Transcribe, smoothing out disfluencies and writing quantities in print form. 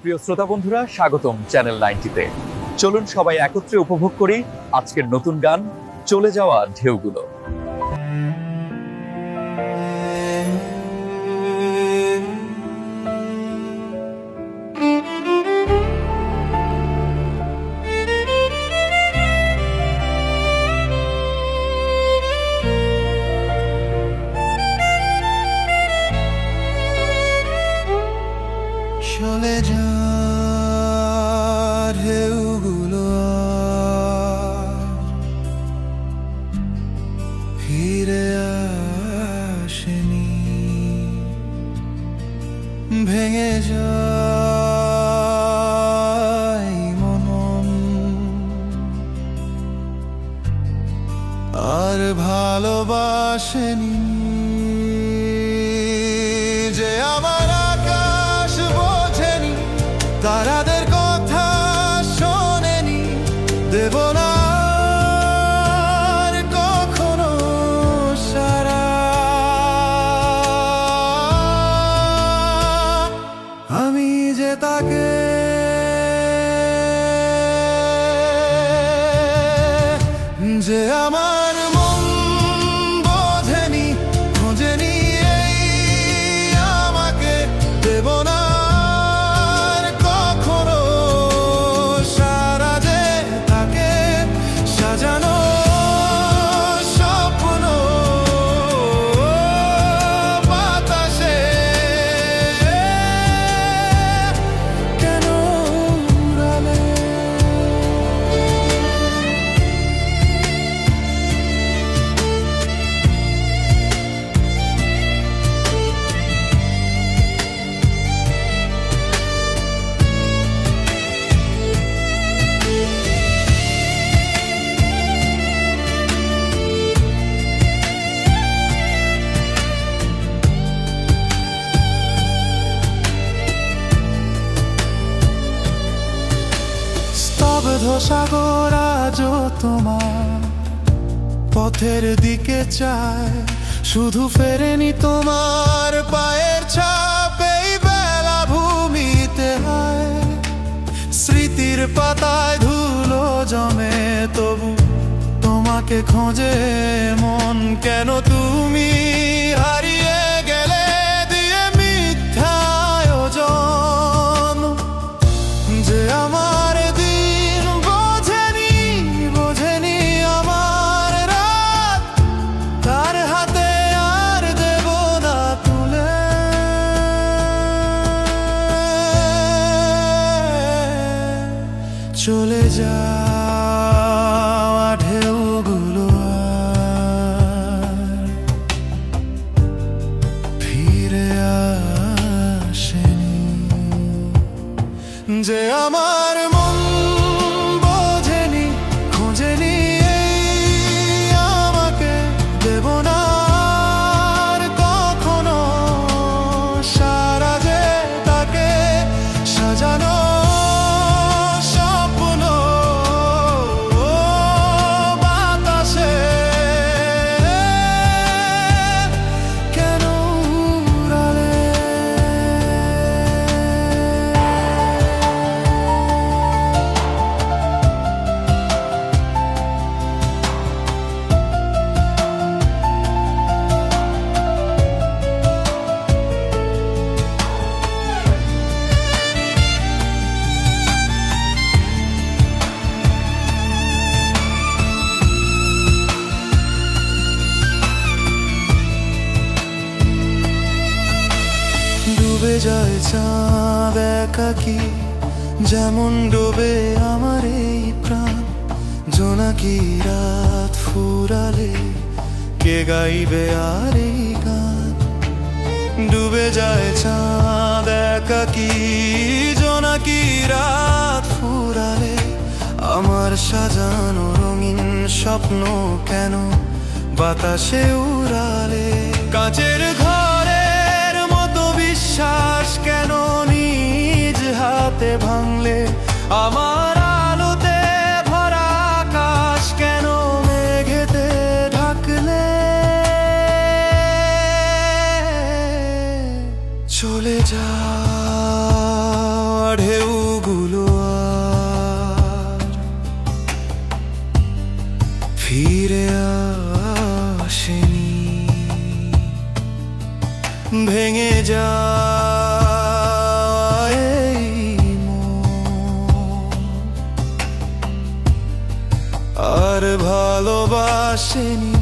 প্রিয় শ্রোতা বন্ধুরা, স্বাগতম চ্যানেল 90-তে। চলুন সবাই একত্রে উপভোগ করি আজকের নতুন গান চলে যাওয়া ঢেউগুলো। চলে যা ঢেউগুলো ফিরে আসেনি, ভেঙে যায় মনন আর ভালোবাসেনি যে আমার আকাশ বোঝেনি, তারাদের কথা শোনেনি, দেব না আর কখনো সারা। আমি যে তাকে যে আমার মন বোঝেনি, খোঁজেনি এই আমাকে, দেব না আর কখনো সারা। যে তাকে সাজানো স্বপ্ন বাতাসে কেন উড়ালে? স্তব্ধ সাগর আজও তোমার পথের দিকে চায়, শুধু ফেরেনি তোমার পায়ের ছাপ এই বেলা ভূমিতে হয়। স্মৃতির পাতায় ধুলো জমে, তবু তোমাকে খোঁজে মন। কেন তুমি হারিয়ে গেলে দিয়ে মিথ্যা আয়োজন? যে আমার দিন বোঝেনি, বোঝেনি আমার রাত, তার হাতে আর দেব না তুলে। চলে যাওয়া ঢেউগুলো আর ফিরে আসেনি, যে আমার মন বোঝেনি, খোঁজেনি এই আমাকে, দেব না আর কখনো সারা। যে তাকে সাজানো স্বপ্ন বাতাসে কেন উড়ালে? ডুবে যায় চাঁদ একাকী, যেমন ডোবে আমার এই প্রাণ। জোনাকি রাত ফুরালে কে গাইবে আর এই গান? ডুবে যায় চাঁদ একাকী, জোনাকি রাত ফুরালে আমার সাজানো রঙিন স্বপ্ন কেন বাতাসে উড়ালে? কাঁচের ঘরের মতো বিশ্বাস কেন নিজ হাতে ভাঙলে? আমার আলোতে ভরা আকাশ কেন মেঘেতে ঢাকলে? চলে যাওয়া আসেনি